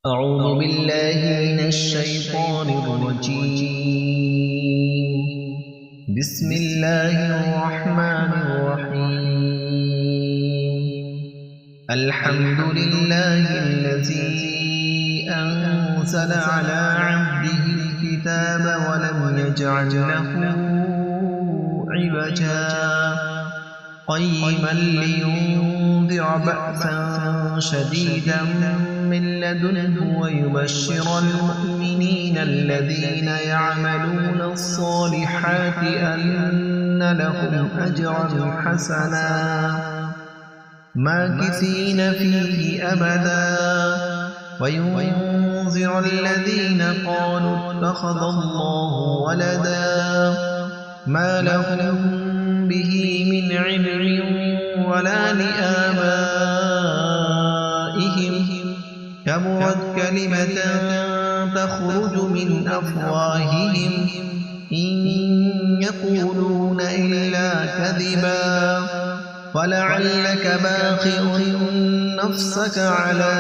أعوذ بالله من الشيطان الرجيم. بسم الله الرحمن الرحيم. الحمد لله الذي أنزل على عبده الكتاب ولم يجعل له عوجا قيما لينذر بأسا شديدا من لدنه ويبشر المؤمنين الذين يعملون الصالحات أن لهم أجرا حسنا ماكثين فيه أبدا وينذر الذين قالوا اتخذ الله ولدا ما لهم به من علم ولا لآبائهم كبرت كلمة تخرج من أفواههم إن يقولون إلا كذبا فلعلك باخع نفسك على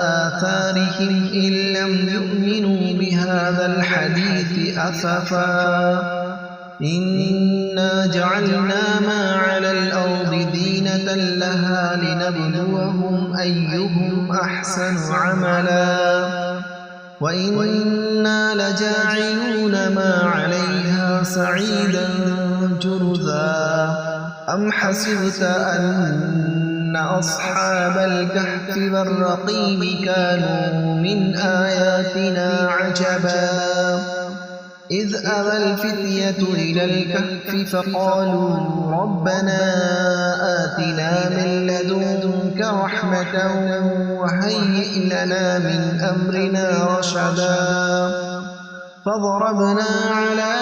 آثارهم إن لم يؤمنوا بهذا الحديث أسفا إنا جعلنا ما على الأرض زينة لها لنبلوهم أيهم أحسن عملا وإنا لجاعلون ما عليها صعيدا جرذا أم حسبت أن أصحاب الكهف والرقيم كانوا من آياتنا عجبا إذ أوى الفتية إلى الكهف فقالوا ربنا آتنا من لدنك رحمة وهيئ لنا من أمرنا رشدا فضربنا على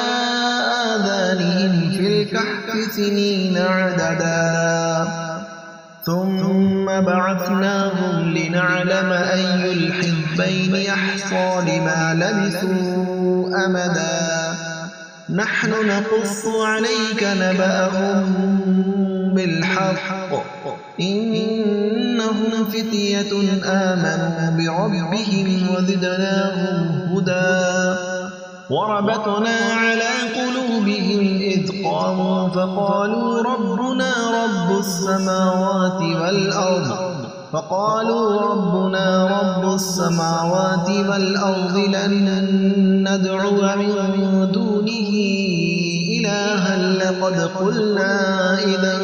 آذانهم في الكهف سنين عددا ثم بعثناهم لنعلم أي الحزبين يحصى لما لبثوا أمدا نحن نقص عليك نبأهم بالحق إنهم فتية آمنوا بربهم وزدناهم هدى وربطنا على قلوبهم إذ قاموا فقالوا ربنا رب السماوات والأرض لن ندعو من دونه إلها لقد قلنا إذا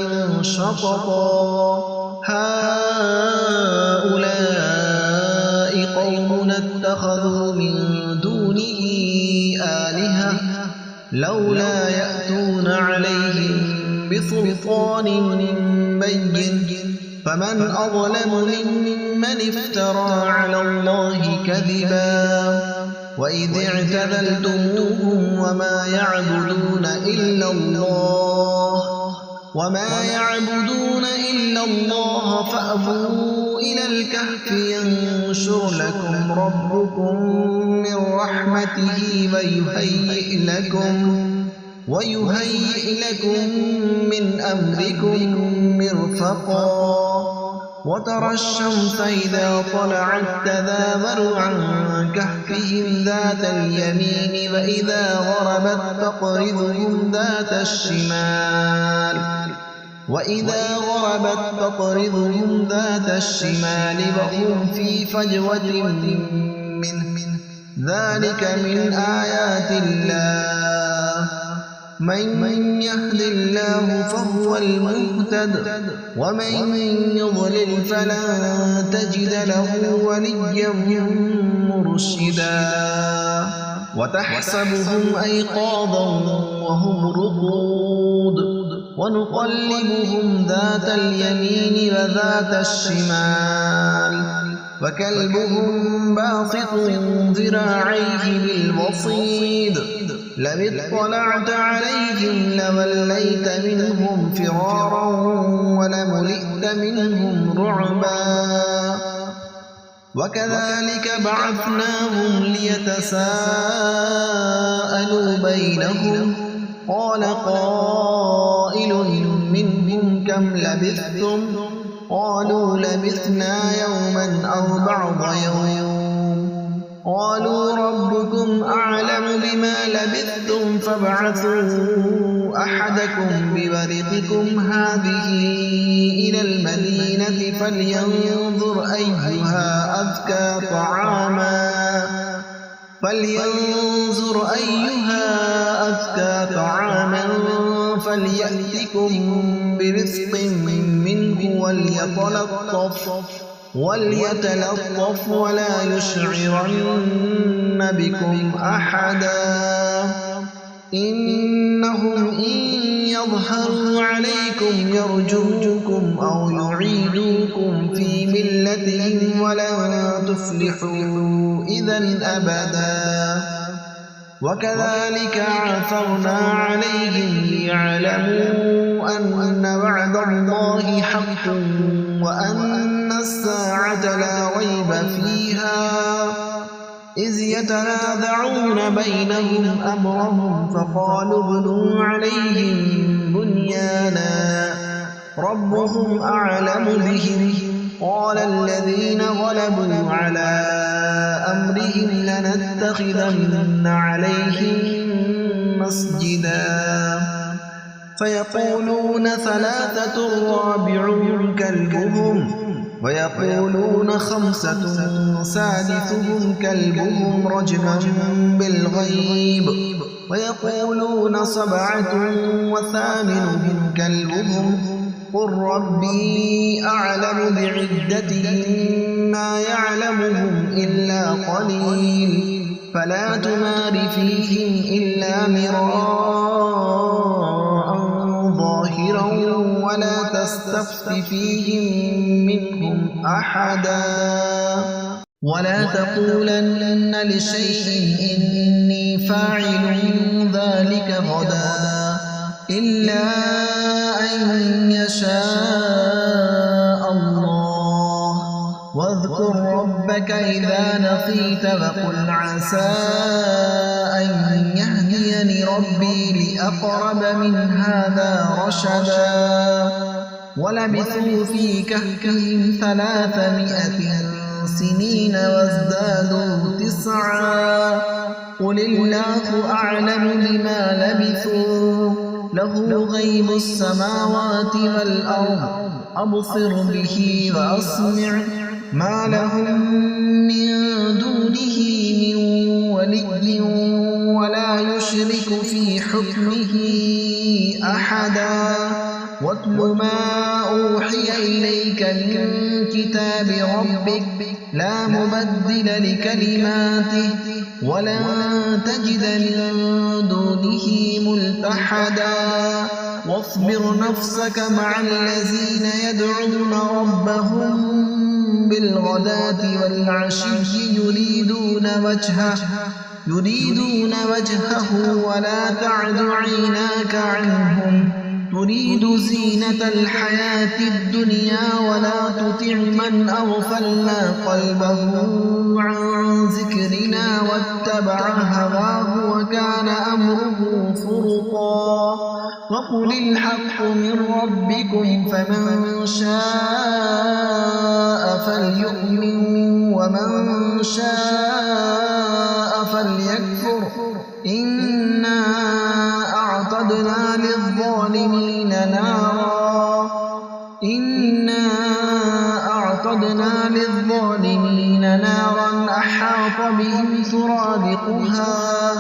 شططا هؤلاء قومنا اتخذوا من دونه آلهة لولا يأتون عليهم بسلطان بين فمن أظلم ممن افترى على الله كذبا وإذ اعتزلتموهم وما يعبدون إلا الله فأووا إلى الكهف ينشر لكم ربكم من رحمته ويهيئ لكم من أمركم مرفقا وترى الشمس إذا طلعت تذابر عن كهفهم ذات اليمين وإذا غربت تقرضهم ذات الشمال وهم في فجوة منه ذلك من آيات الله من يهد الله فهو المهتد ومن يضلل فلن تجد له وليا مرشدا وتحسبهم أيقاظا وهم رقود ونقلبهم ذات اليمين وذات الشمال وكلبهم باسط ذراعيه بالوصيد لئن اطلعت عليهم لوليت منهم فرارا ولملئت منهم رعبا وكذلك بعثناهم ليتساءلوا بينهم قال قائل منهم كم لبثتم قالوا لبثنا يوما أو بعض يوم قالوا ربكم أعلم بما لبثتم فابعثوا أحدكم بورقكم هذه إلى المدينة فلينظر أيها أزكى طعاما فليأتكم برزق منه وليتلطف ولا يشعرن بكم أحدا إنهم إن يظهروا عليكم يرجموكم أو يعيدوكم في ملتهم ولن تفلحوا إذا أبدا وكذلك عثرنا عليهم ليعلموا أن وعد الله حق وأن الساعة لا ريب فيها إذ يتنازعون بينهم أمرهم فقالوا ابنوا عليهم بنيانا ربهم أعلم بهم قال الذين غلبوا على أمرهم لنتخذن عليهم مسجدا فيقولون ثلاثة رابعهم كلبهم ويقولون خمسة سادسهم كلبهم رجما بالغيب ويقولون سبعة وثامنهم كلبهم قل ربي أعلم بعدتهم ما يعلمهم إلا قليل فلا تمار فيهم إلا مراء ظاهرا ولا تستفت فيهم منهم أحدا ولا تقولن لشيء إني فاعل ذلك غدا إلا أن يشاء الله واذكر ربك إذا نسيت وقل عسى أن يهديني ربي لأقرب من هذا رشدا ولبثوا في كهفهم 300 سنين وازدادوا 9 قل الله أعلم بما لبثوا له غيب السماوات والأرض أبصر به وأسمع ما لهم من دونه من ولي ولا يشرك في حكمه أحدا واتل ما أوحي إليك من كتاب ربك لا مبدل لكلماته ولن تجد من دونه ملتحدا واصبر نفسك مع الذين يدعون ربهم بالغداة والعشي يريدون وجهه ولا تعد عيناك عنهم تريد زينة الحياة الدنيا ولا تطع من أغفلنا قلبه عن ذكرنا واتبع هواه وكان أمره فرطا وقل الحق من ربكم فمن شاء فليؤمن ومن شاء فليكفر إنا أعتدنا للظالمين نارا أحاط بهم سرادقها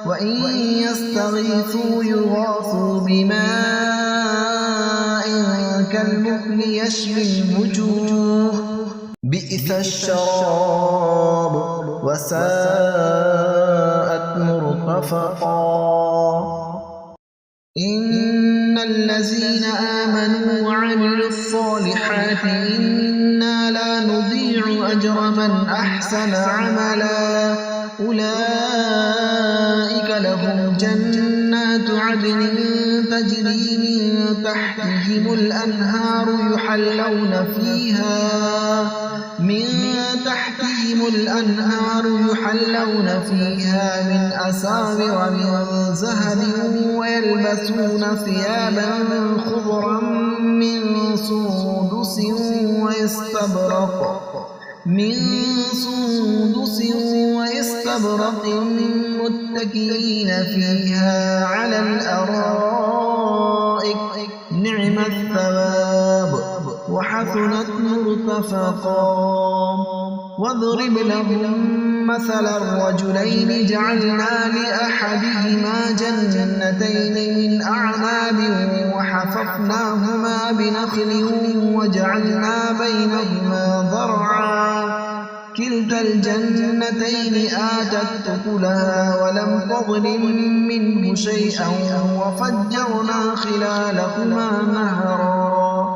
وإن يستغيثوا يغاثوا بماء كالمهل يشوي الوجوه بئس الشراب وساءت مرتفقا إن الذين آمنوا وعملوا الصالحات إنا لا نضيع أجر من أحسن عملا أولئك لهم جنات عدن تجري من تحتهم الأنهار يحلون فيها من أساور من ذهب ويلبسون ثيابا خضرا من سندس واستبرق واستبرق متكئين فيها على الأرائك نعم الثواب وحسنت مرتفقا واضرب لهم مثل الرجلين جعلنا لأحدهما جنتين من أعناب وحففناهما بنخل وجعلنا بينهما زرعا كلتا الجنتين آتت أكلها ولم تظلم منه شيئا وفجرنا خلالهما نهرا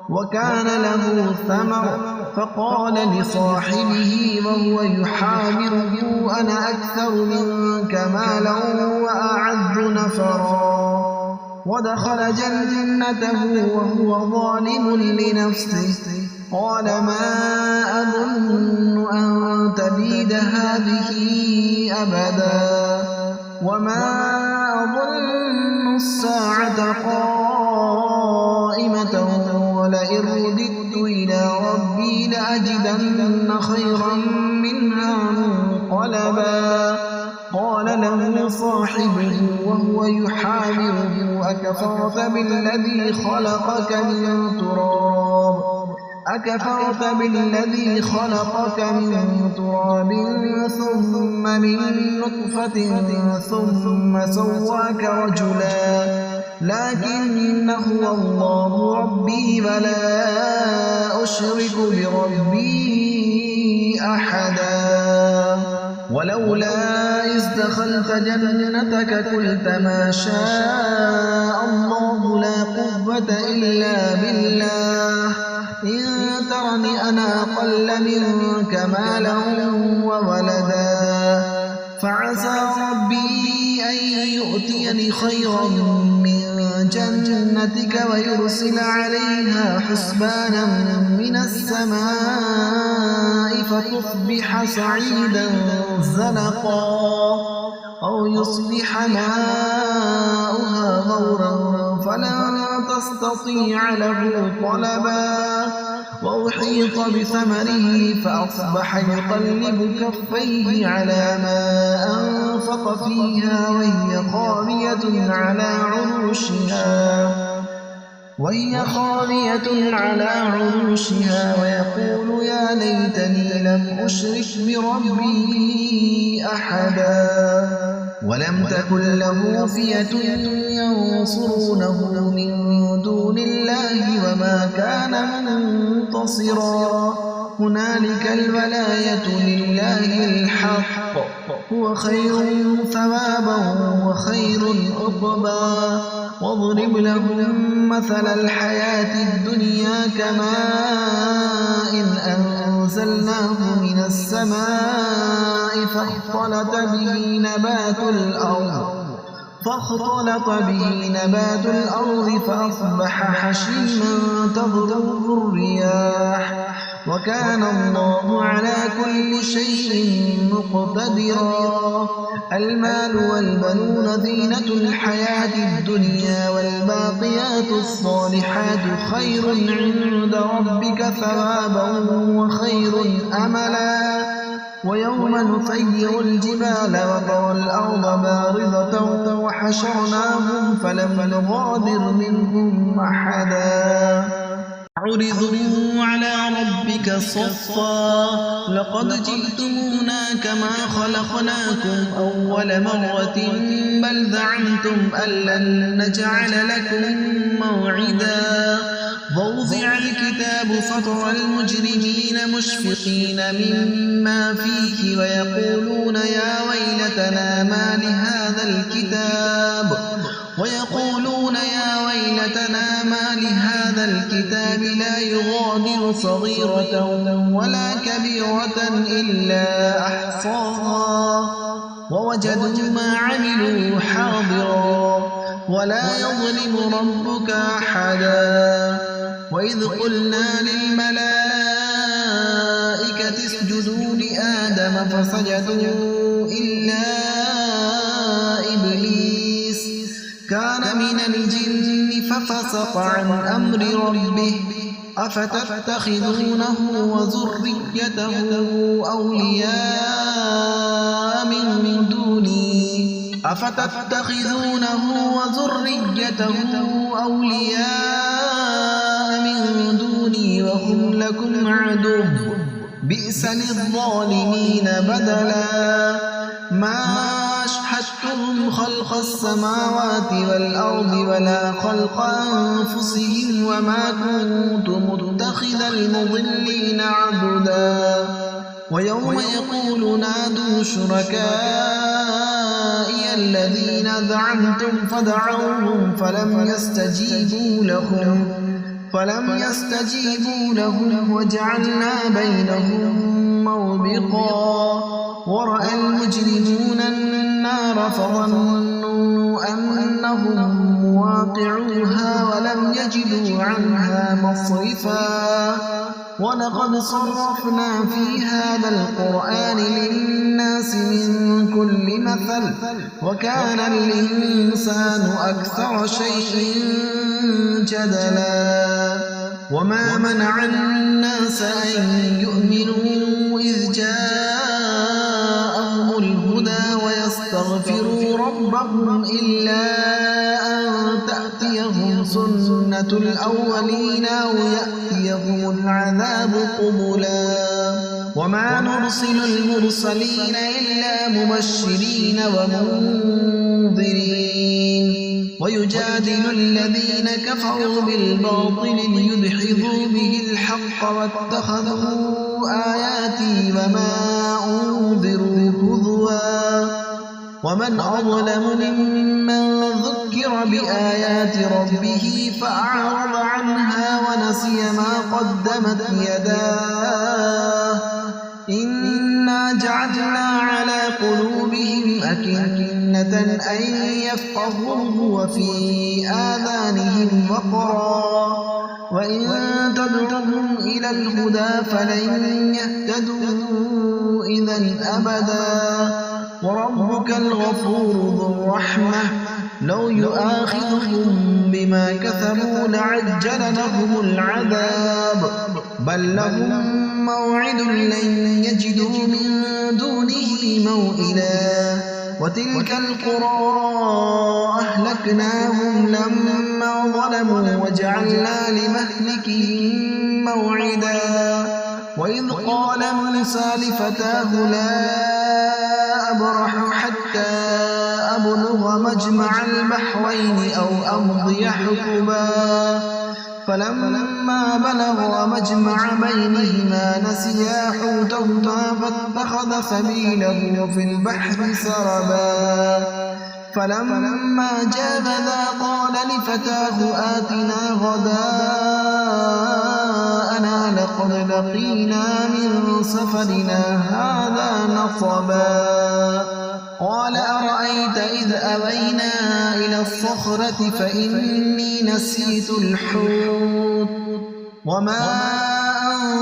وكان له ثمر فقال لصاحبه وهو يحاوره أنا أكثر منك مالا وأعز نفرا ودخل جنته وهو ظالم لنفسه قال ما أظن أن تبيد هذه أبدا وما أظن الساعة قائمة ولئن رددت إلى ربي لأجدن خيرا منها منقلبا قال له صاحبه وهو يحاوره أكفرت بالذي خلقك من تراب ثم من نطفة ثم سواك رجلا لكن هو الله ربي ولا أشرك بربي أحدا ولولا إذ دخلت جنتك قلت ما شاء الله لا قوة إلا بالله إن ترني أنا أقل منك مالا وولدا فعسى ربي أن يؤتيني خيرا من جنتك ويرسل عليها حسبانا من السماء فتصبح صعيدا زلقا أو يصبح ماؤها غورا فلن تستطيع له طلبا وأحيط بثمره فأصبح يقلب كفيه على ما أنفق فيها وهي خاوية على عروشها ويقول يا ليتني لم أشرك بربي أحدا ولم تكن له فئة ينصرونه من دون الله وما كان منتصرا هنالك الولاية لله الحق هو خير ثوابا وخير عقبا واضرب لهم مثل الحياة الدنيا كماء أنزلناه من السماء فاختلط به نبات الأرض فأصبح حشيما تذروه الرياح وكان الله على كل شيء مقتدرا المال والبنون زينة الحياة الدنيا والباقيات الصالحات خير عند ربك ثوابا وخير أملا ويوم نسير الجبال وترى الأرض بارزة وحشرناهم فلم نغادر منهم أحدا عرضوا على ربك صفا لقد جئتمونا كما خلقناكم أول مرة بل زعمتم أن لن نجعل لكم موعدا ووضع الكتاب فترى المجرمين مشفقين مما فيه ويقولون يا ويلتنا ما لهذا الكتاب لا يغادر صغيرة ولا كبيرة إلا أحصاها ووجدوا ما عملوا حاضرا ولا يظلم ربك أحدا وإذ قلنا للملائكة اسجدوا لآدم فسجدوا إلا إبليس كان من الجن ففسق عن أمر ربه أفتتخذونه وذريته أولياء أفتتخذونه وذريته أولياء من دوني وهم لكم عدو بئس للظالمين بدلا ما أشهدتهم خلق السماوات والأرض ولا خلق أنفسهم وما كنت متخذ المضلين عضدا ويوم يقول نادوا شركائي الذين زعمتم فدعوهم فلم يستجيبوا لهم وجعلنا بينهم موبقا ورأى المجرمون النار فظنوا أنهم مواقعوها ولم يجدوا عنها مصرفا ولقد صرفنا في هذا القرآن للناس من كل مثل وكان الإنسان أكثر شيء جدلا وما منع الناس أن يؤمنوا إذ جاءهم الهدى ويستغفروا ربهم إلا أن تأتيهم سنة الأولين أو يأتيهم العذاب قبلا وما نرسل المرسلين إلا مبشرين ومنذرين ويجادل الذين كفروا بالباطل ليدحضوا به الحق واتخذوا آياتي وما أنذروا هزوا ومن أظلم ممن ذكر بآيات ربه فأعرض عنها ونسي ما قدمت يداه إنا جعلنا على قلوبهم أكنة أن يفقهوه وفي آذانهم وقرا وإن تدعوهم إلى الهدى فلن يهتدوا إذا أبدا وربك الغفور ذو الرحمة لو يؤاخذهم بما كسبوا لعجل لهم العذاب بل لهم موعد لن يجدوا من دونه موئلا وتلك القرى أهلكناهم لما ظلموا وجعلنا لمهلكهم موعدا وإذ قال موسى لفتاه لا أبرح حتى أبلغ مجمع البحرين أو أمضي حقبا فلما بلغ مجمع بينهما نسيا حوتهما فاتخذ سبيله في البحر سربا فلما جاوزا قال لفتاه آتنا غداءنا لقد لقينا من سفرنا هذا نصبا قال أرأيت إذ أوينا إلى الصخرة فإني نسيت الحوت وما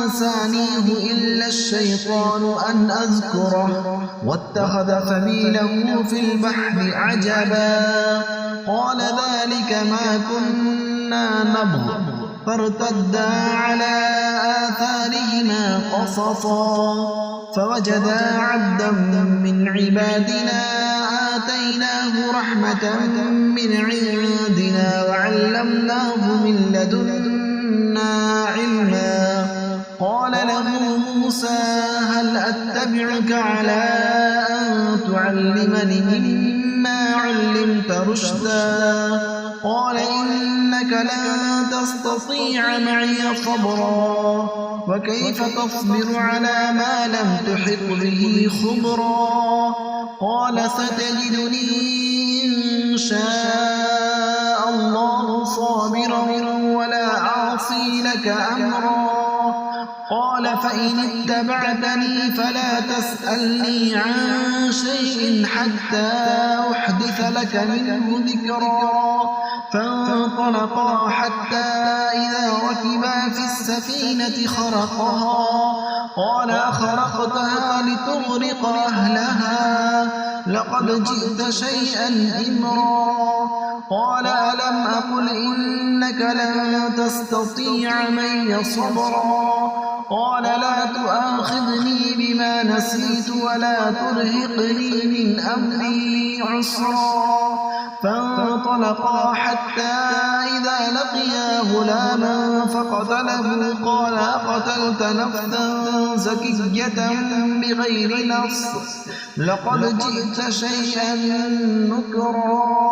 أنسانيه إلا الشيطان أن أذكره واتخذ سبيله في البحر عجبا قال ذلك ما كنا نبغ فارتدا على آثارهما قصصا فوجدا عبدا من عبادنا آتيناه رحمة من عندنا وعلمناه من لدنا علما قال له موسى هل أتبعك على أن تعلمني مما علمت رشدا قال إنك لن تستطيع معي صبرا وكيف تصبر على ما لم تحط به خبرا قال ستجدني إن شاء الله صابرا ولا أعصي لك أمرا قال فإن اتبعتني فلا تسألني عن شيء حتى أحدث لك منه ذكرا فانطلقا حتى إذا ركبا في السفينة خرقها قال أخرقتها لتغرق أهلها لقد جئت شيئا إمرا قال ألم أقل إنك لن تستطيع معي صبرا قال لا تؤاخذني بما نسيت ولا ترهقني من أمري عسرا فانطلقا حتى إذا لقيا غلاما فقتله قال أقتلت نفسا زكية بغير نفس لقد جئت شيئا نكرا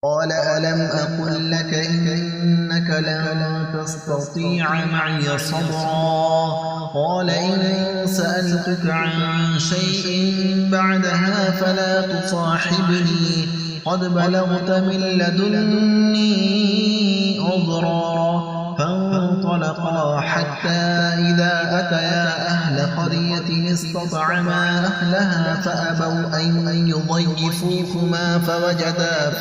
قال ألم أقل لك إنك لن تستطيع معي صبرا قال إن سألتك عن شيء بعدها فلا تصاحبني قد بلغت من لدني عذرا فانطلقا حتى إذا أتيا أهل قرية استطعما أهلها فأبوا أن يضيفوهما فوجدا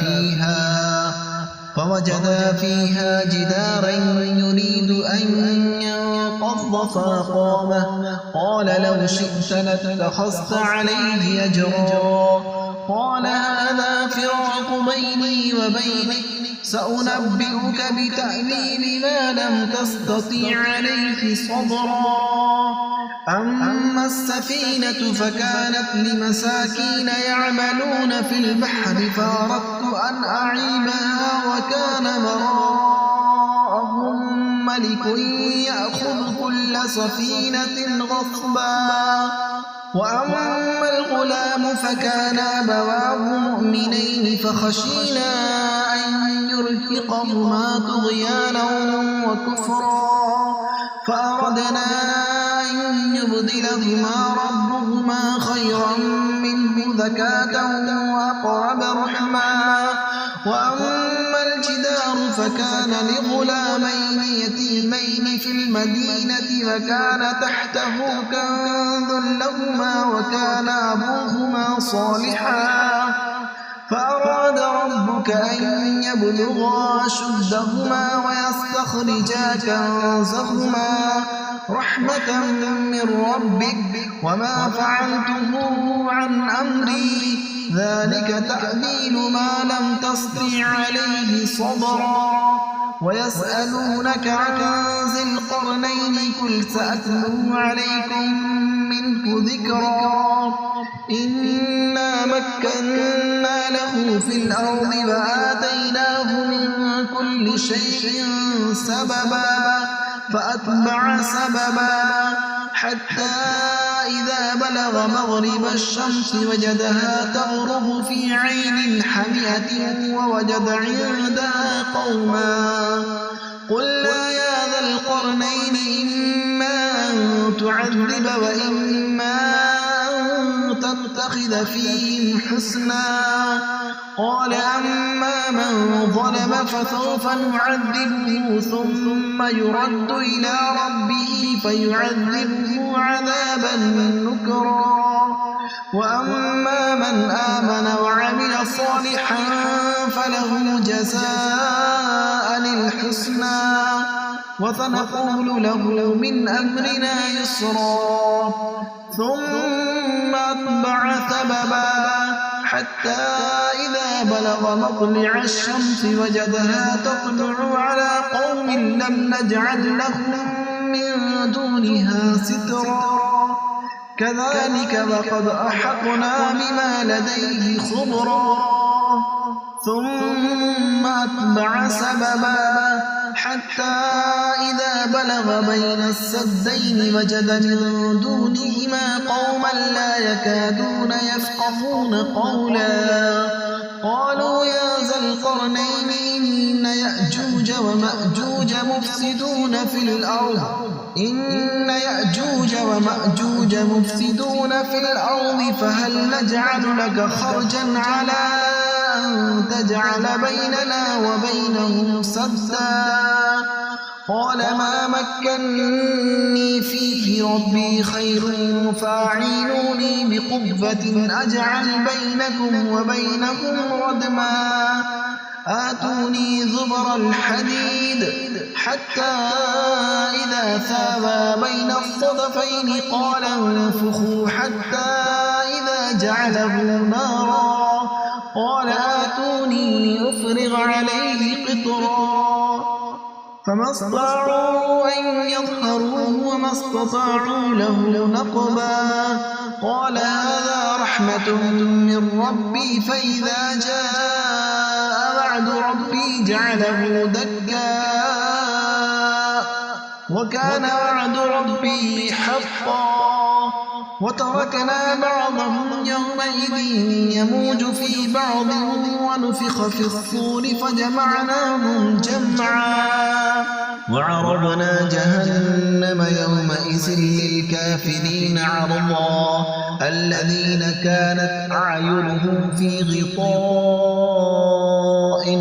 فيها جدارا يريد أن ينقض فأقامه قال لو شئت لاتخذت عليه أجرا قال هذا فراق بيني وبينك سأنبئك بتأويل ما لم تستطيع عليه صبرا أما السفينة فكانت لمساكين يعملون في البحر فأردت أن أعيبها وكان وراءهم ملك يأخذ كل سفينة غصبا وأما الغلام فكان أبواه مؤمنين فخشينا أن يرهقهما طغيانا وكفرا فأردنا أن يبدلهما ربهما خيرا منه زكاة وأقرب رحما وأما الجدار فكان لغلامين يتيمين في المدينة وكان تحته كنز لهما وكان أبوهما صالحا فأراد ربك أن يبلغا أشدهما ويستخرجا كنزهما رحمة من ربك وما فعلته عن أمري ذلك تأويل ما لم تستطع عليه صبرا ويسألونك عن ذي القرنين قل سأتلو عليكم منه ذكرا إنا مكنا له في الأرض وآتيناه من كل شيء سببا فأتبع سببا حتى إذا بلغ مغرب الشمس وجدها تغرب في عين حمئة ووجد عندها قوما قلنا يا ذا القرنين إما أن تعذب وإما أن تتخذ فيهم حسنا قال أما من ظلم فسوف نعذبه ثم يرد إلى ربه فيعذبه عذابا نكرا وأما من آمن وعمل صالحا فله جزاء الحسنى وسنقول له من أمرنا يسرا ثم أتبع سببا حتى إذا بلغ مطلع الشمس وجدها تطلع على قوم لم نجعل لهم من دونها سترا كذلك وقد أحقنا بما لديه خبرا ثم أتبع سببا حتى إذا بلغ بين السدين وجد من دونهما قوما لا يكادون يفقهون قولا قالوا يا ذا القرنين إن يأجوج ومأجوج مفسدون في الأرض فهل نجعل لك خرجا على أن تجعل بيننا وبينهم سدا قال ما مكنني فيه ربي خير فاعينوني بقوة أجعل بينكم وبينهم ردما آتوني زبر الحديد حتى إذا ثابا بين الصدفين قال انفخوا حتى إذا جعله نارا قال آتوني أفرغ عليه قطرا فما استطاعوا أن يظهروه وما استطاعوا له نقبا قال هذا رحمة من ربي فإذا جاء وعد ربي جعله دكا وكان وعد ربي حقا وتركنا بعضهم يومئذ يموج في بعض ونفخ في الصور فجمعناهم جمعا وعرضنا جهنم يومئذ للكافرين عرضا الذين كانت أعينهم في غطاء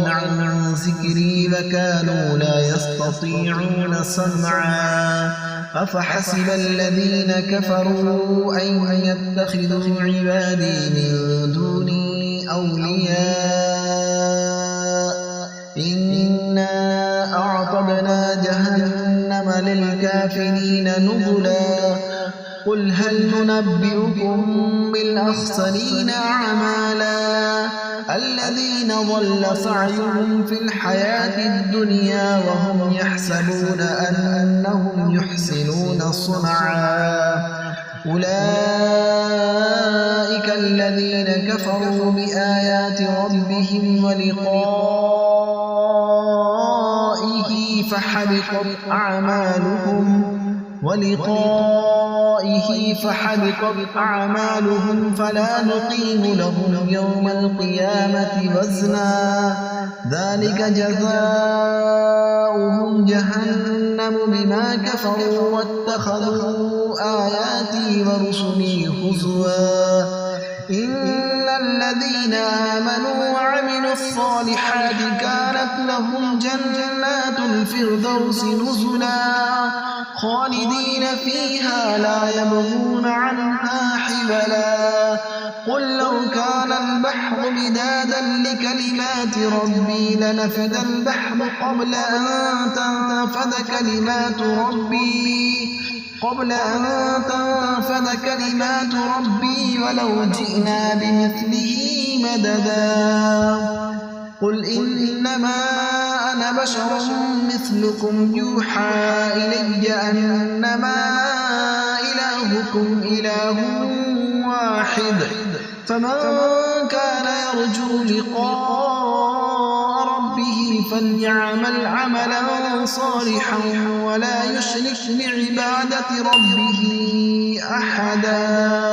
عن ذكري وكانوا لا يستطيعون سمعا أفحسب الذين كفروا أن يتخذوا عبادي من دوني أولياء إنا أعتدنا جهنم للكافرين نزلا قل هل ننبئكم بالأخسرين أعمالا الذين ضل سعيهم في الحياة الدنيا وهم يحسبون أنهم يحسنون صنعا أولئك الذين كفروا بآيات ربهم ولقائه فحبطت أعمالهم فلا نقيم لهم يوم القيامة وزنا ذلك جزاؤهم جهنم بما كفروا واتخذوا آياتي ورسلي هزوا إن الذين آمنوا وعملوا الصالحات كانت لهم جنات الفردوس نزلا خالدين فيها لا يبغون عنها حولا قل لو كان البحر مدادا لكلمات ربي لنفد البحر قبل أن تنفد كلمات ربي ولو جئنا بمثله مددا قل إنما أنا بشر مثلكم يوحى إلي أنما إلهكم إله واحد فمن كان يرجو لقاء ربه فليعمل عملا صالحا ولا يشرك بعبادة ربه أحدا